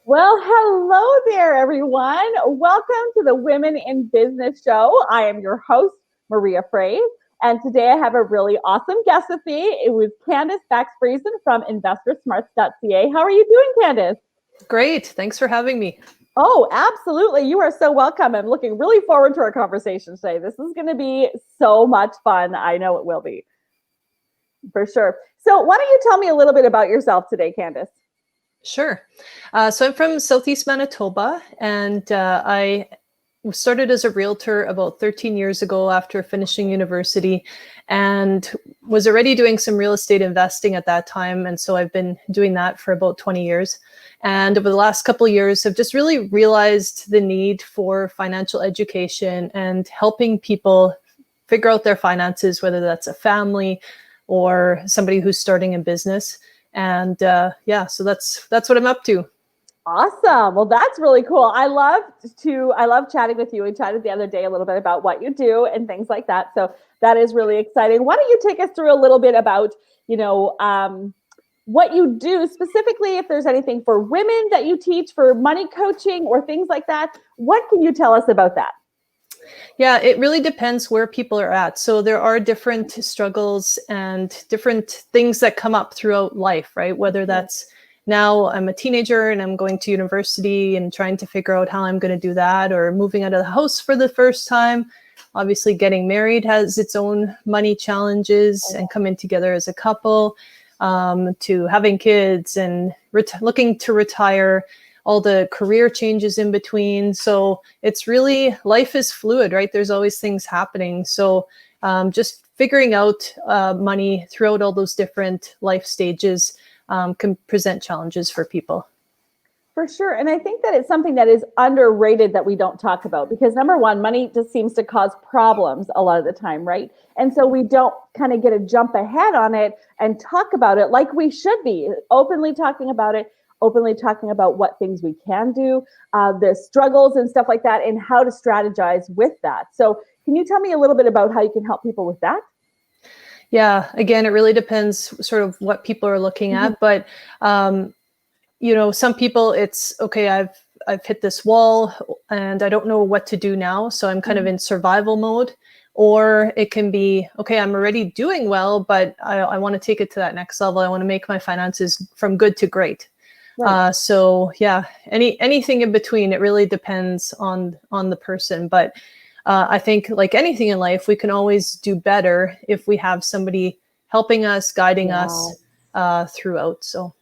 Well, hello there, everyone. Welcome to the Women in Business Show. I am your host, Maria Froeseese, and today I have a really awesome guest with me. It was Candice Bakx-Friesen from InvestorSmarts.ca. How are you doing, Candice? Great. Thanks for having me. Oh, absolutely. You are so welcome. I'm looking really forward to our conversation today. This is going to be so much fun. I know it will be. For sure. So why don't you tell me a little bit about yourself today, Candice? Sure. So I'm from Southeast Manitoba, and I started as a realtor about 13 years ago after finishing university, and was already doing some real estate investing at that time. And so I've been doing that for about 20 years. And over the last couple of years, I've just really realized the need for financial education and helping people figure out their finances, whether that's a family or somebody who's starting a business. And so that's what I'm up to. Awesome. Well, that's really cool. I love chatting with you. We chatted the other day a little bit about what you do and things like that. So that is really exciting. Why don't you take us through a little bit about, what you do specifically, if there's anything for women that you teach for money coaching or things like that. What can you tell us about that? Yeah, it really depends where people are at. So there are different struggles and different things that come up throughout life, right? Whether that's now I'm a teenager and I'm going to university and trying to figure out how I'm going to do that, or moving out of the house for the first time. Obviously, getting married has its own money challenges, and coming together as a couple, to having kids and looking to retire, all the career changes in between. So it's really, life is fluid, right? There's always things happening. So just figuring out money throughout all those different life stages can present challenges for people. For sure. And I think that it's something that is underrated that we don't talk about, because number one, money just seems to cause problems a lot of the time, right? And so we don't kind of get a jump ahead on it and talk about it like we should be, openly talking about it, openly talking about what things we can do, the struggles and stuff like that, and how to strategize with that. So can you tell me a little bit about how you can help people with that? Yeah, again, it really depends sort of what people are looking at, but some people, it's okay, I've hit this wall and I don't know what to do now. So I'm kind of in survival mode. Or it can be, okay, I'm already doing well, but I want to take it to that next level. I want to make my finances from good to great. Right. Anything in between, it really depends on the person. But I think like anything in life, we can always do better if we have somebody helping us, guiding us throughout. So.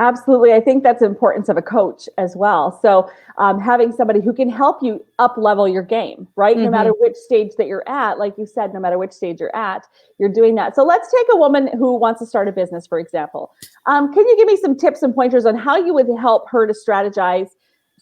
Absolutely. I think that's the importance of a coach as well. So having somebody who can help you up level your game, right? No matter which stage that you're at, like you said, no matter which stage you're at, you're doing that. So let's take a woman who wants to start a business, for example. Can you give me some tips and pointers on how you would help her to strategize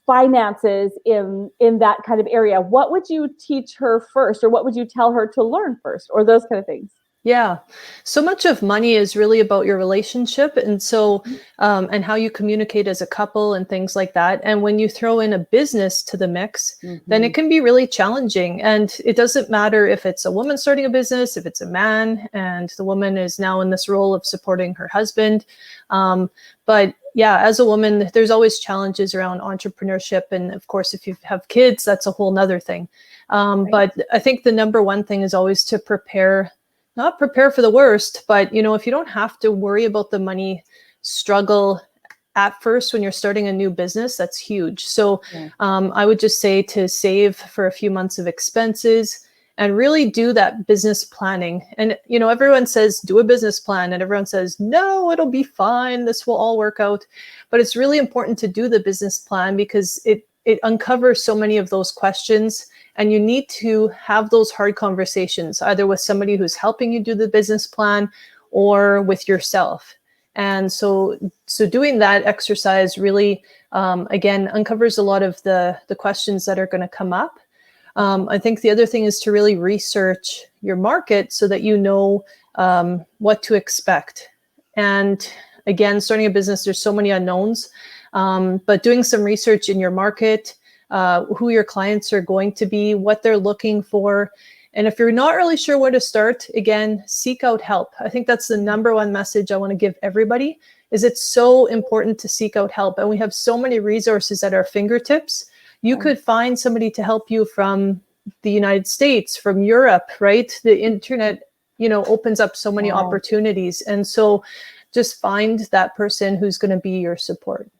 finances in that kind of area? What would you teach her first, or what would you tell her to learn first, or those kind of things? Yeah. So much of money is really about your relationship. And so, and how you communicate as a couple and things like that. And when you throw in a business to the mix, then it can be really challenging. And it doesn't matter if it's a woman starting a business, if it's a man and the woman is now in this role of supporting her husband. But yeah, as a woman, there's always challenges around entrepreneurship. And of course, if you have kids, that's a whole nother thing. But I think the number one thing is always to not prepare for the worst, but if you don't have to worry about the money struggle at first when you're starting a new business, that's huge. So I would just say to save for a few months of expenses and really do that business planning. And everyone says do a business plan, and everyone says no, it'll be fine, this will all work out. But it's really important to do the business plan, because it uncovers so many of those questions. And you need to have those hard conversations, either with somebody who's helping you do the business plan or with yourself. And so doing that exercise really, again, uncovers a lot of the questions that are going to come up. I think the other thing is to really research your market so that you know what to expect. And again, starting a business, there's so many unknowns, but doing some research in your market, who your clients are going to be, what they're looking for. And if you're not really sure where to start, again, seek out help. I think that's the number one message I want to give everybody, is it's so important to seek out help. And we have so many resources at our fingertips. You could find somebody to help you from the United States, from Europe, right? The internet, opens up so many opportunities. And so just find that person who's going to be your support.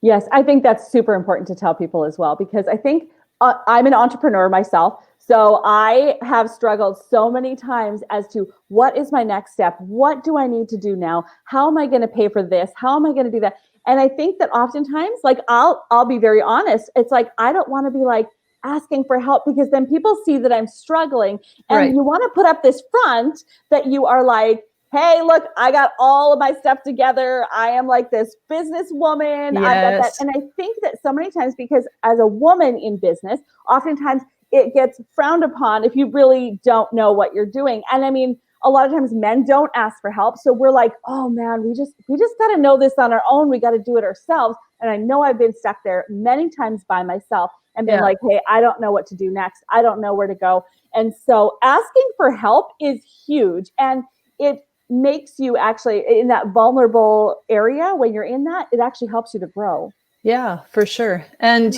Yes, I think that's super important to tell people as well, because I think I'm an entrepreneur myself. So I have struggled so many times as to what is my next step? What do I need to do now? How am I going to pay for this? How am I going to do that? And I think that oftentimes, like, I'll be very honest. It's like, I don't want to be like asking for help, because then people see that I'm struggling, and you want to put up this front that you are like, hey, look, I got all of my stuff together. I am like this businesswoman. Yes. I've got that. And I think that so many times, because as a woman in business, oftentimes it gets frowned upon if you really don't know what you're doing. And I mean, a lot of times men don't ask for help. So we're like, oh man, we just got to know this on our own. We got to do it ourselves. And I know I've been stuck there many times by myself and been like, hey, I don't know what to do next. I don't know where to go. And so asking for help is huge. And it makes you actually in that vulnerable area. When you're in that, it actually helps you to grow. Yeah, for sure. And,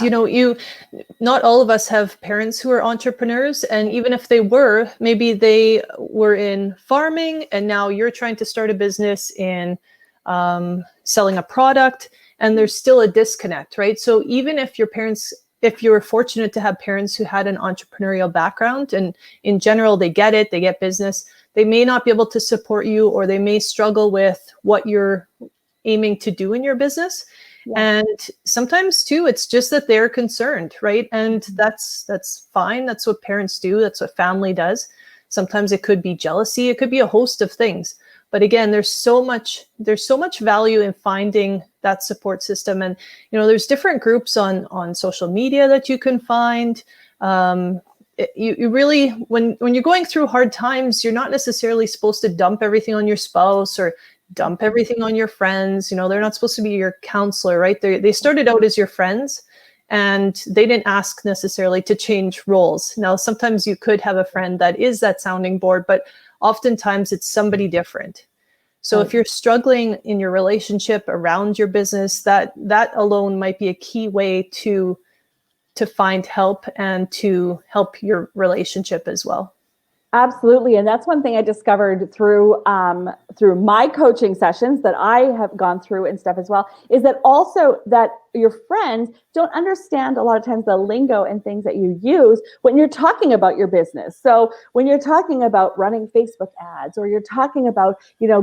not all of us have parents who are entrepreneurs. And even if they were, maybe they were in farming and now you're trying to start a business in selling a product, and there's still a disconnect, right? So even if if you were fortunate to have parents who had an entrepreneurial background, and in general, they get it, they get business, they may not be able to support you, or they may struggle with what you're aiming to do in your business. Yeah. And sometimes too, it's just that they're concerned, right? And that's fine. That's what parents do. That's what family does. Sometimes it could be jealousy. It could be a host of things. But again, there's so much value in finding that support system. And, there's different groups on social media that you can find. You really, when you're going through hard times, you're not necessarily supposed to dump everything on your spouse or dump everything on your friends. They're not supposed to be your counselor, right? They started out as your friends, and they didn't ask necessarily to change roles. Now, sometimes you could have a friend that is that sounding board, but oftentimes it's somebody different. So if you're struggling in your relationship around your business, that alone might be a key way to find help and to help your relationship as well. Absolutely. And that's one thing I discovered through my coaching sessions that I have gone through and stuff as well, is that also that your friends don't understand a lot of times the lingo and things that you use when you're talking about your business. So when you're talking about running Facebook ads, or you're talking about,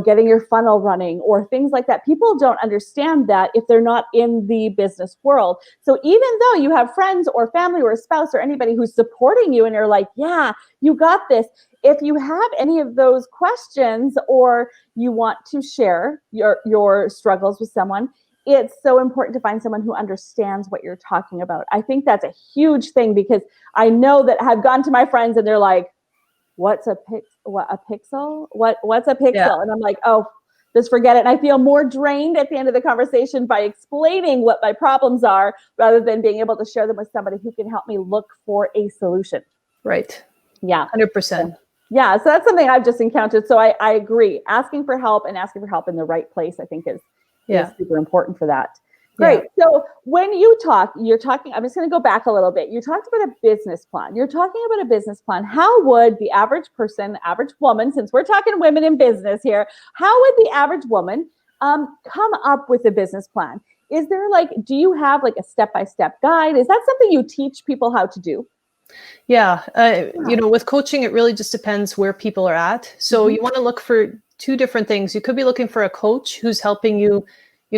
getting your funnel running or things like that, people don't understand that if they're not in the business world. So even though you have friends or family or a spouse or anybody who's supporting you and you're like, yeah, you got this. If you have any of those questions, or you want to share your struggles with someone, it's so important to find someone who understands what you're talking about. I think that's a huge thing, because I know that I've gone to my friends and they're like, what's a pixel? What's a pixel? Yeah. And I'm like, oh, just forget it. And I feel more drained at the end of the conversation by explaining what my problems are, rather than being able to share them with somebody who can help me look for a solution. Right. Yeah. 100%. Yeah. So that's something I've just encountered. So I agree. Asking for help in the right place, I think is super important for that. Great. Yeah. So when you're talking, I'm just going to go back a little bit. You talked about a business plan. You're talking about a business plan. How would the average person, average woman, since we're talking women in business here, how would the average woman come up with a business plan? Is there do you have a step-by-step guide? Is that something you teach people how to do? Yeah. With coaching, it really just depends where people are at. So you want to look for two different things. You could be looking for a coach who's helping you,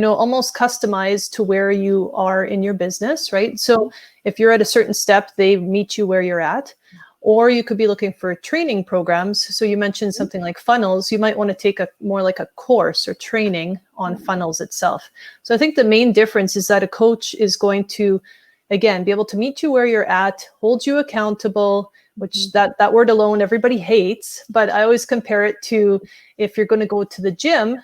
almost customize to where you are in your business, right? So if you're at a certain step, they meet you where you're at. Or you could be looking for training programs. So you mentioned something like funnels. You might want to take more like a course or training on funnels itself. So I think the main difference is that a coach is going to, again, be able to meet you where you're at, hold you accountable, which that word alone everybody hates. But I always compare it to, if you're going to go to the gym,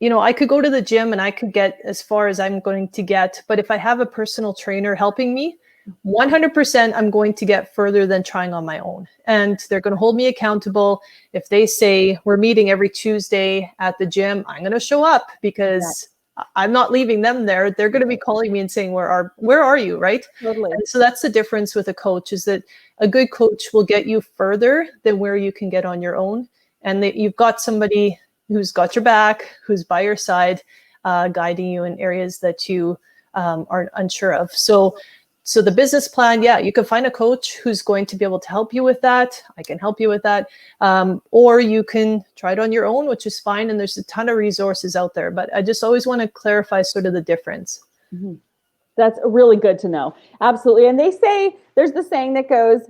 I could go to the gym and I could get as far as I'm going to get. But if I have a personal trainer helping me, 100% I'm going to get further than trying on my own. And they're going to hold me accountable. If they say we're meeting every Tuesday at the gym, I'm going to show up because I'm not leaving them there. They're going to be calling me and saying, where are you? Right. Totally. And so that's the difference with a coach, is that a good coach will get you further than where you can get on your own. And that you've got somebody who's got your back, who's by your side, guiding you in areas that you are unsure of. So the business plan, yeah, you can find a coach who's going to be able to help you with that. I can help you with that. Or you can try it on your own, which is fine. And there's a ton of resources out there. But I just always want to clarify sort of the difference. Mm-hmm. That's really good to know. Absolutely. And they say, there's the saying that goes,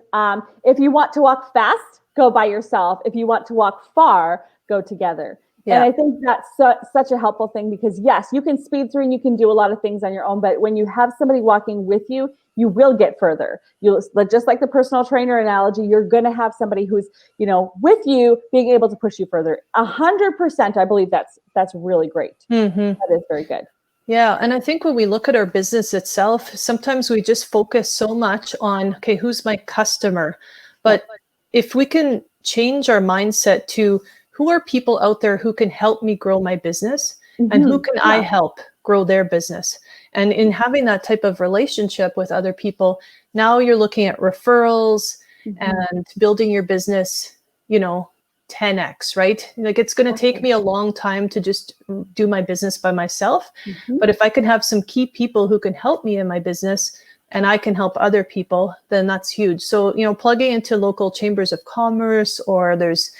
if you want to walk fast, go by yourself. If you want to walk far, go together. Yeah. And I think that's such a helpful thing, because yes, you can speed through and you can do a lot of things on your own, but when you have somebody walking with you, you will get further. You'll, just like the personal trainer analogy, you're going to have somebody who's, with you, being able to push you further. 100%. I believe that's really great. Mm-hmm. That is very good. Yeah. And I think when we look at our business itself, sometimes we just focus so much on, okay, who's my customer? But if we can change our mindset to, who are people out there who can help me grow my business, and who can I help grow their business? And in having that type of relationship with other people, now you're looking at referrals and building your business, 10x, right? Like, it's going to take me a long time to just do my business by myself. But if I can have some key people who can help me in my business, and I can help other people, then that's huge. So, plugging into local chambers of commerce, or there's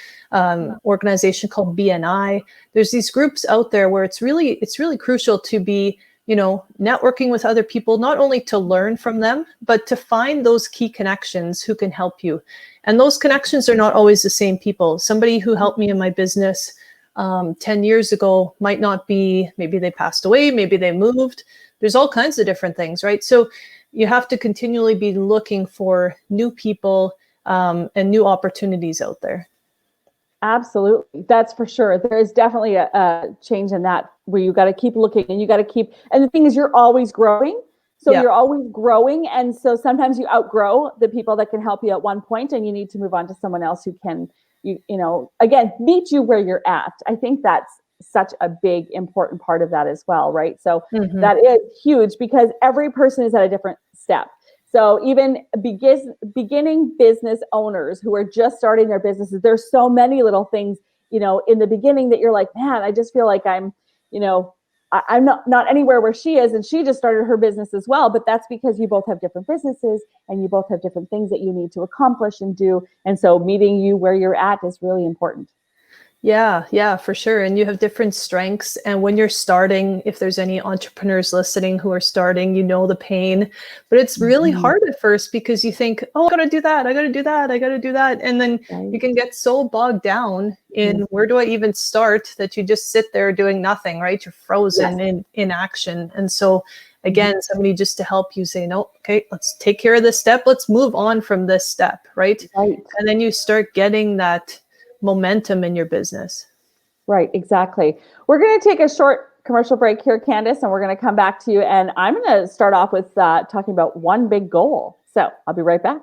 organization called BNI. There's these groups out there where it's really crucial to be, networking with other people, not only to learn from them, but to find those key connections who can help you. And those connections are not always the same people. Somebody who helped me in my business 10 years ago might not be, maybe they passed away, maybe they moved. There's all kinds of different things, right? So you have to continually be looking for new people and new opportunities out there. Absolutely. That's for sure. There is definitely a change in that, where you got to keep looking, and you got to keep, and the thing is, you're always growing. So you're always growing. And so sometimes you outgrow the people that can help you at one point, and you need to move on to someone else who can, again, meet you where you're at. I think that's such a big, important part of that as well. Right. So that is huge, because every person is at a different step. So even beginning business owners who are just starting their businesses, there's so many little things, in the beginning that you're like, man, I just feel like I'm not anywhere where she is. And she just started her business as well. But that's because you both have different businesses, and you both have different things that you need to accomplish and do. And so meeting you where you're at is really important. Yeah, for sure. And you have different strengths. And when you're starting, if there's any entrepreneurs listening who are starting, the pain, but it's really hard at first, because you think, oh, I got to do that. I got to do that. I got to do that. And then you can get so bogged down in where do I even start, that you just sit there doing nothing, right? You're frozen in inaction. And so again, somebody just to help you say, no, okay, let's take care of this step. Let's move on from this step, right? And then you start getting that momentum in your business. Right, exactly. We're going to take a short commercial break here, Candice, and we're going to come back to you. And I'm going to start off with talking about one big goal. So I'll be right back.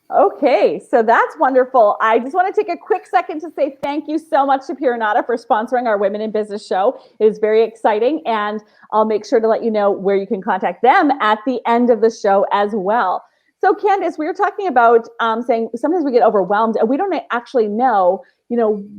Okay, so that's wonderful. I just want to take a quick second to say thank you so much to Anada for sponsoring our Women in Business show. It is very exciting, and I'll make sure to let you know where you can contact them at the end of the show as well. So Candice, we were talking about saying sometimes we get overwhelmed and we don't actually know,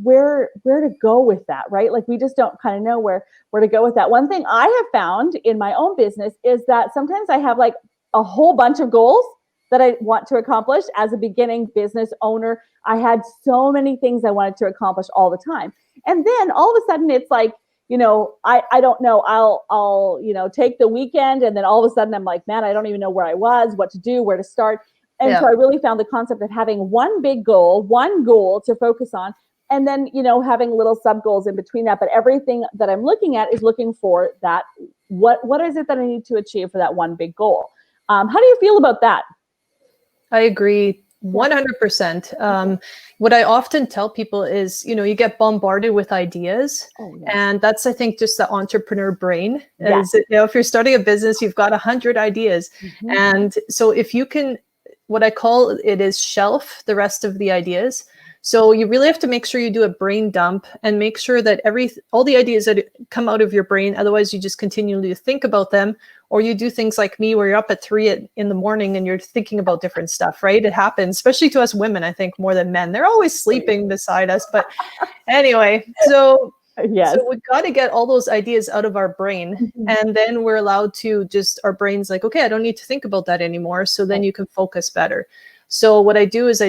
where to go with that, right? Like, we just don't kind of know where to go with that. One thing I have found in my own business is that sometimes I have like a whole bunch of goals, that I want to accomplish as a beginning business owner. I had so many things I wanted to accomplish all the time. And then all of a sudden it's like, I don't know, I'll, take the weekend, and then all of a sudden I'm like, man, I don't even know where I was, what to do, where to start. And so I really found the concept of having one big goal, one goal to focus on, and then, having little sub goals in between that. But everything that I'm looking at is looking for that. What is it that I need to achieve for that one big goal? How do you feel about that? I agree 100%. What I often tell people is, you get bombarded with ideas. And that's, I think, just the entrepreneur brain. Is, if you're starting a business, you've got 100 ideas. And so if you can, what I call it is shelf the rest of the ideas. So you really have to make sure you do a brain dump and make sure that all the ideas that come out of your brain, otherwise you just continually think about them, or you do things like me where you're up at 3 in the morning and you're thinking about different stuff, right? It happens, especially to us women, I think, more than men. They're always sleeping beside us. But anyway, so we've got to get all those ideas out of our brain. And then we're allowed to our brain's like, okay, I don't need to think about that anymore. So then you can focus better. So what I do is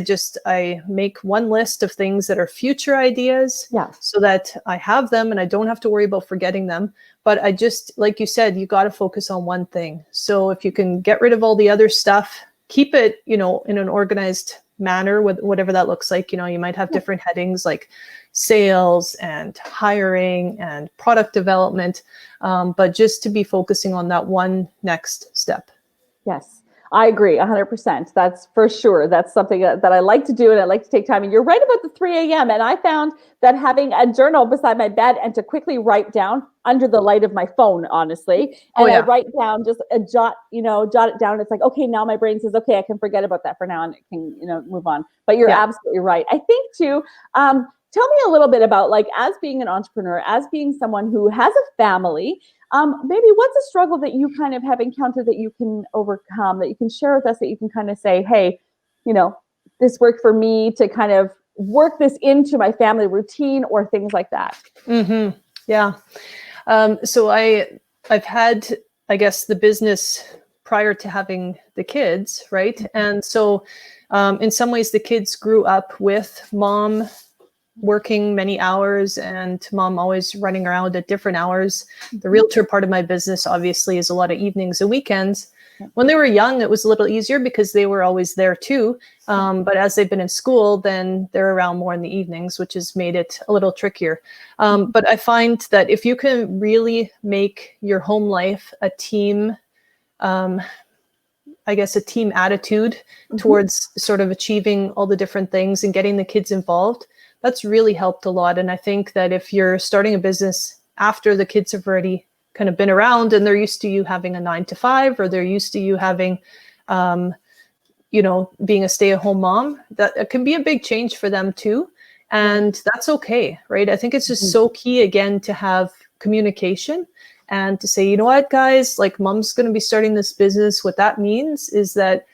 I make one list of things that are future ideas so that I have them and I don't have to worry about forgetting them. But I just, like you said, you got to focus on one thing. So if you can get rid of all the other stuff, keep it, in an organized manner, with whatever that looks like. You might have different headings like sales and hiring and product development, but just to be focusing on that one next step. Yes. I agree 100%. That's for sure. That's something that I like to do, and I like to take time. And you're right about the 3 a.m. And I found that having a journal beside my bed and to quickly write down under the light of my phone, honestly, and I write down just jot it down. It's like, okay, now my brain says, okay, I can forget about that for now and it can, move on. But you're absolutely right. I think too, tell me a little bit about, like, as being an entrepreneur, as being someone who has a family, maybe what's a struggle that you kind of have encountered that you can overcome, that you can share with us, that you can kind of say, hey, this worked for me to kind of work this into my family routine, or things like that? Yeah. So I've had, I guess, the business prior to having the kids, right? And so in some ways the kids grew up with mom working many hours and mom always running around at different hours. The realtor part of my business obviously is a lot of evenings and weekends. When they were young, it was a little easier because they were always there too. But as they've been in school, then they're around more in the evenings, which has made it a little trickier. But I find that if you can really make your home life a team, I guess a team attitude towards sort of achieving all the different things and getting the kids involved, that's really helped a lot. And I think that if you're starting a business after the kids have already kind of been around and they're used to you having a 9 to 5, or they're used to you having, being a stay-at-home mom, that it can be a big change for them too. And that's okay, right? I think it's just so key, again, to have communication and to say, you know what, guys, like, mom's going to be starting this business. What that means is that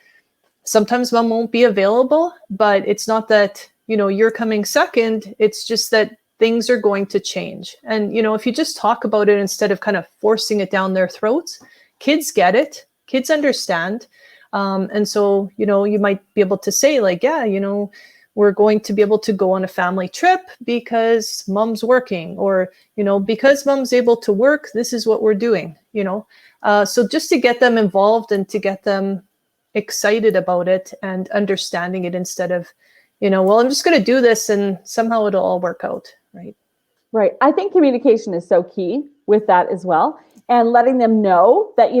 sometimes mom won't be available, but it's not that, you're coming second. It's just that things are going to change. And, if you just talk about it instead of kind of forcing it down their throats, kids get it, kids understand. And so, you might be able to say, like, we're going to be able to go on a family trip because mom's working, or, because mom's able to work, this is what we're doing, so just to get them involved and to get them excited about it and understanding it, instead of, well, I'm just going to do this and somehow it'll all work out. Right. Right. I think communication is so key with that as well. And letting them know that,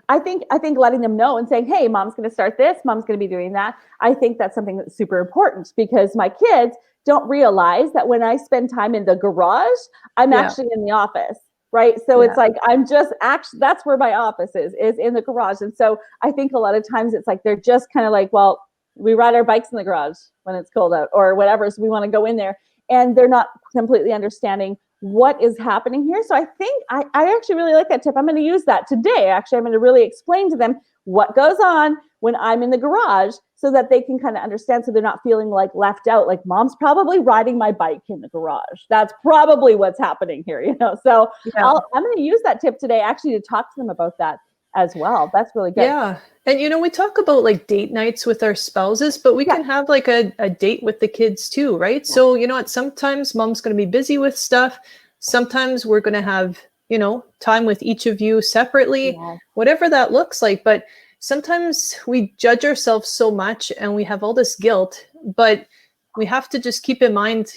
I think letting them know and saying, hey, mom's going to start this, mom's going to be doing that. I think that's something that's super important, because my kids don't realize that when I spend time in the garage, I'm actually in the office. Right. So it's like, I'm just actually, that's where my office is in the garage. And so I think a lot of times it's like, they're just kind of like, well, we ride our bikes in the garage when it's cold out or whatever. So we want to go in there, and they're not completely understanding what is happening here. So I think I actually really like that tip. I'm going to use that today. Actually, I'm going to really explain to them what goes on when I'm in the garage, so that they can kind of understand, so they're not feeling like left out, like mom's probably riding my bike in the garage. That's probably what's happening here, So I'm going to use that tip today, actually, to talk to them about that. as well. That's really good. Yeah. And, we talk about like date nights with our spouses, but we can have like a date with the kids too, right? Yeah. So, sometimes mom's going to be busy with stuff. Sometimes we're going to have, time with each of you separately, whatever that looks like. But sometimes we judge ourselves so much and we have all this guilt, but we have to just keep in mind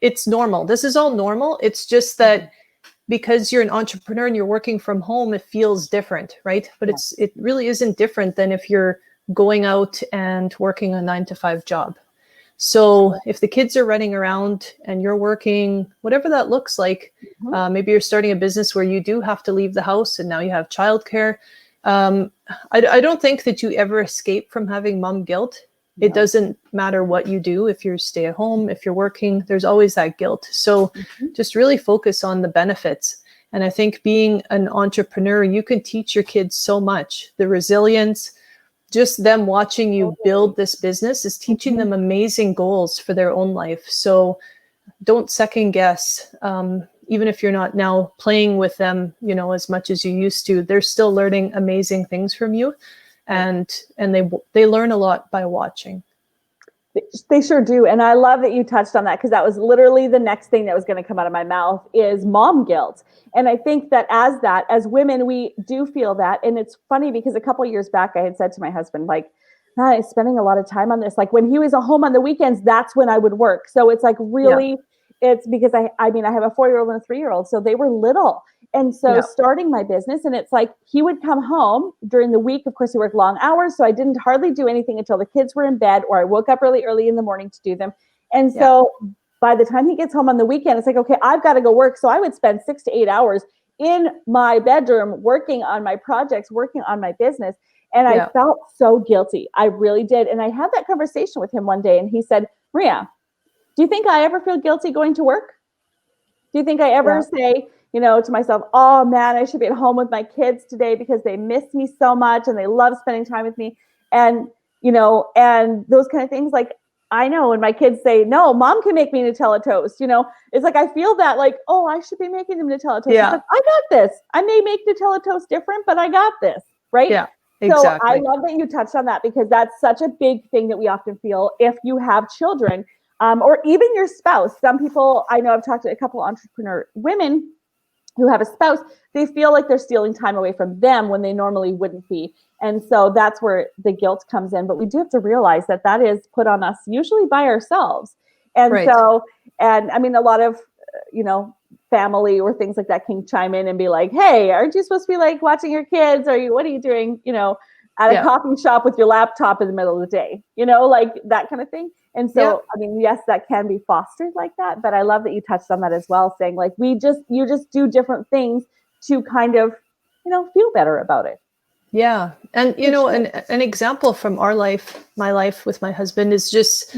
it's normal. This is all normal. It's just that because you're an entrepreneur and you're working from home, it feels different, right? But it really isn't different than if you're going out and working a 9-to-5 job. So if the kids are running around and you're working, whatever that looks like, maybe you're starting a business where you do have to leave the house and now you have childcare. I don't think that you ever escape from having mom guilt. It doesn't matter what you do. If you're stay at home, if you're working, there's always that guilt. So just really focus on the benefits. And I think being an entrepreneur, you can teach your kids so much. The resilience, just them watching you build this business is teaching them amazing goals for their own life. So don't second guess. Even if you're not now playing with them, as much as you used to, they're still learning amazing things from you. And they learn a lot by watching. They sure do. And I love that you touched on that, because that was literally the next thing that was going to come out of my mouth is mom guilt. And I think that as women, we do feel that. And it's funny because a couple of years back, I had said to my husband, like, I'm spending a lot of time on this. Like when he was at home on the weekends, that's when I would work. So it's like really, it's because I have a 4-year-old and a 3-year-old. So they were little. And so starting my business, and it's like he would come home during the week. Of course, he worked long hours. So I didn't hardly do anything until the kids were in bed, or I woke up really early in the morning to do them. And so by the time he gets home on the weekend, it's like, okay, I've got to go work. So I would spend 6 to 8 hours in my bedroom working on my projects, working on my business. And I felt so guilty. I really did. And I had that conversation with him one day, and he said, Maria, do you think I ever feel guilty going to work? Do you think I ever say, to myself, oh man, I should be at home with my kids today because they miss me so much and they love spending time with me. And, and those kind of things. Like, I know when my kids say, no, mom can make me Nutella toast, it's like, I feel that like, oh, I should be making them Nutella toast. Like, I got this. I may make Nutella toast different, but I got this. Right. Yeah, exactly. So I love that you touched on that, because that's such a big thing that we often feel if you have children, or even your spouse. Some people, I know I've talked to a couple of entrepreneur women who have a spouse, they feel like they're stealing time away from them when they normally wouldn't be. And so that's where the guilt comes in. But we do have to realize that that is put on us usually by ourselves. And so, and I mean, a lot of, family or things like that can chime in and be like, hey, aren't you supposed to be like watching your kids? What are you doing, at a coffee shop with your laptop in the middle of the day, like that kind of thing. And so, I mean, yes, that can be fostered like that, but I love that you touched on that as well, saying like, you just do different things to kind of, feel better about it. Yeah. And, an example from my life with my husband is just,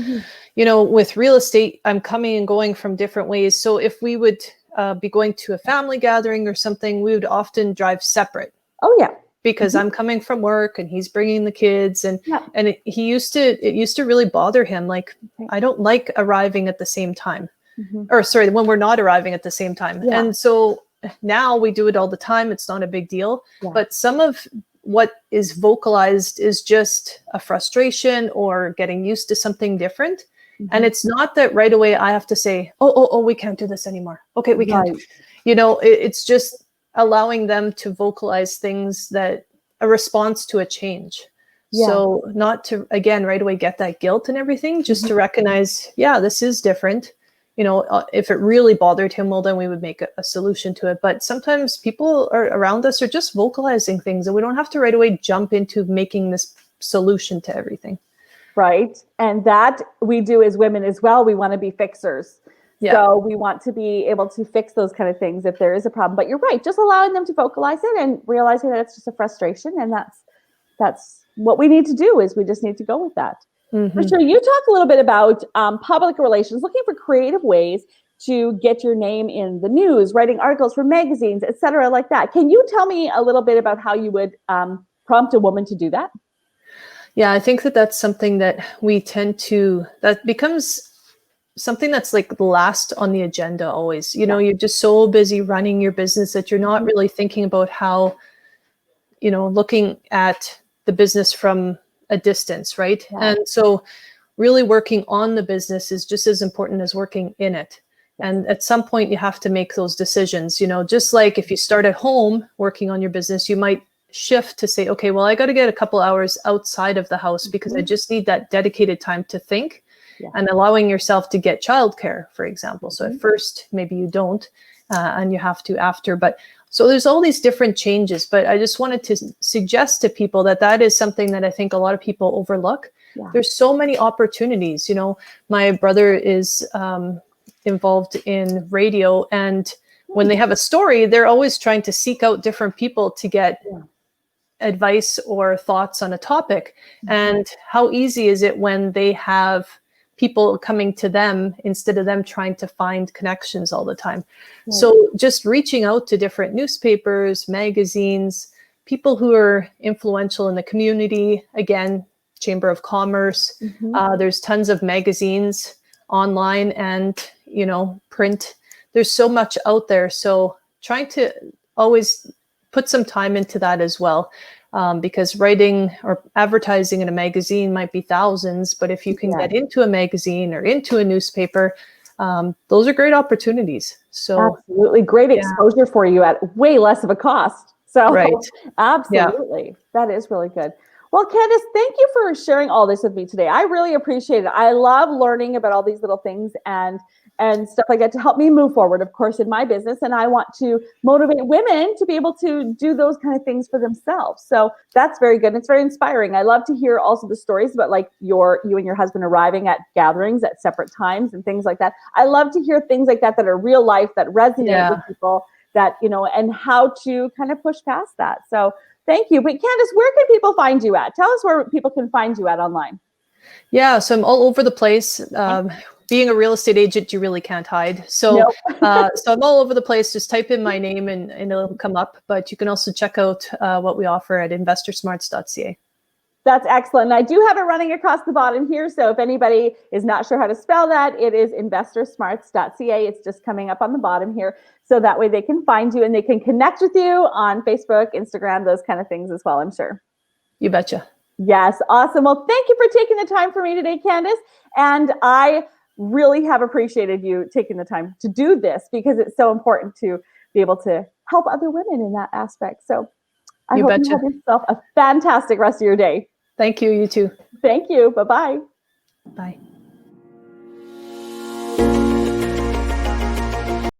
with real estate, I'm coming and going from different ways. So if we would be going to a family gathering or something, we would often drive separate. Oh, yeah. Because I'm coming from work and he's bringing the kids, and it used to really bother him. Like, I don't like arriving at the same time, or sorry, when we're not arriving at the same time. Yeah. And so now we do it all the time. It's not a big deal, but some of what is vocalized is just a frustration or getting used to something different. And it's not that right away I have to say, oh, we can't do this anymore. Okay, we can't. It's just allowing them to vocalize things that a response to a change. So not to, again, right away get that guilt and everything, just to recognize, this is different. If it really bothered him, well, then we would make a solution to it. But sometimes people around us are just vocalizing things, and we don't have to right away jump into making this solution to everything. Right. And that we do as women as well. We want to be fixers. So we want to be able to fix those kind of things if there is a problem. But you're right, just allowing them to vocalize it and realizing that it's just a frustration. And that's what we need to do, is we just need to go with that. For sure. You talk a little bit about public relations, looking for creative ways to get your name in the news, writing articles for magazines, et cetera, like that. Can you tell me a little bit about how you would prompt a woman to do that? Yeah, I think that's something that that becomes something that's like last on the agenda always. You're just so busy running your business that you're not really thinking about how looking at the business from a distance, right? Yeah. And so really working on the business is just as important as working in it. And at some point you have to make those decisions, just like if you start at home working on your business, you might shift to say, okay, well, I got to get a couple hours outside of the house because I just need that dedicated time to think, and allowing yourself to get childcare, for example. So at first, maybe you don't, and you have to after, but so there's all these different changes, but I just wanted to suggest to people that is something that I think a lot of people overlook. Yeah. There's so many opportunities. My brother is involved in radio, and when they have a story, they're always trying to seek out different people to get advice or thoughts on a topic. And how easy is it when they have people coming to them instead of them trying to find connections all the time? So just reaching out to different newspapers, magazines, people who are influential in the community, again, Chamber of Commerce, there's tons of magazines online and, print. There's so much out there. So trying to always put some time into that as well. Because writing or advertising in a magazine might be thousands, but if you can get into a magazine or into a newspaper, those are great opportunities. So absolutely great exposure for you at way less of a cost. So absolutely, that is really good. Well, Candice, thank you for sharing all this with me today. I really appreciate it. I love learning about all these little things and stuff like that to help me move forward, of course, in my business. And I want to motivate women to be able to do those kind of things for themselves. So that's very good. It's very inspiring. I love to hear also the stories about like you and your husband arriving at gatherings at separate times and things like that. I love to hear things like that are real life, that resonate with people, that, and how to kind of push past that. So thank you. But Candice, where can people find you at? Tell us where people can find you at online. Yeah, so I'm all over the place. Being a real estate agent, you really can't hide. So, so I'm all over the place. Just type in my name and it'll come up. But you can also check out what we offer at investorsmarts.ca. That's excellent. And I do have it running across the bottom here. So if anybody is not sure how to spell that, it is investorsmarts.ca. It's just coming up on the bottom here. So that way they can find you and they can connect with you on Facebook, Instagram, those kind of things as well, I'm sure. You betcha. Yes. Awesome. Well, thank you for taking the time for me today, Candice. And I really have appreciated you taking the time to do this because it's so important to be able to help other women in that aspect. So I hope you have yourself a fantastic rest of your day. Thank you. You too. Thank you. Bye-bye. Bye.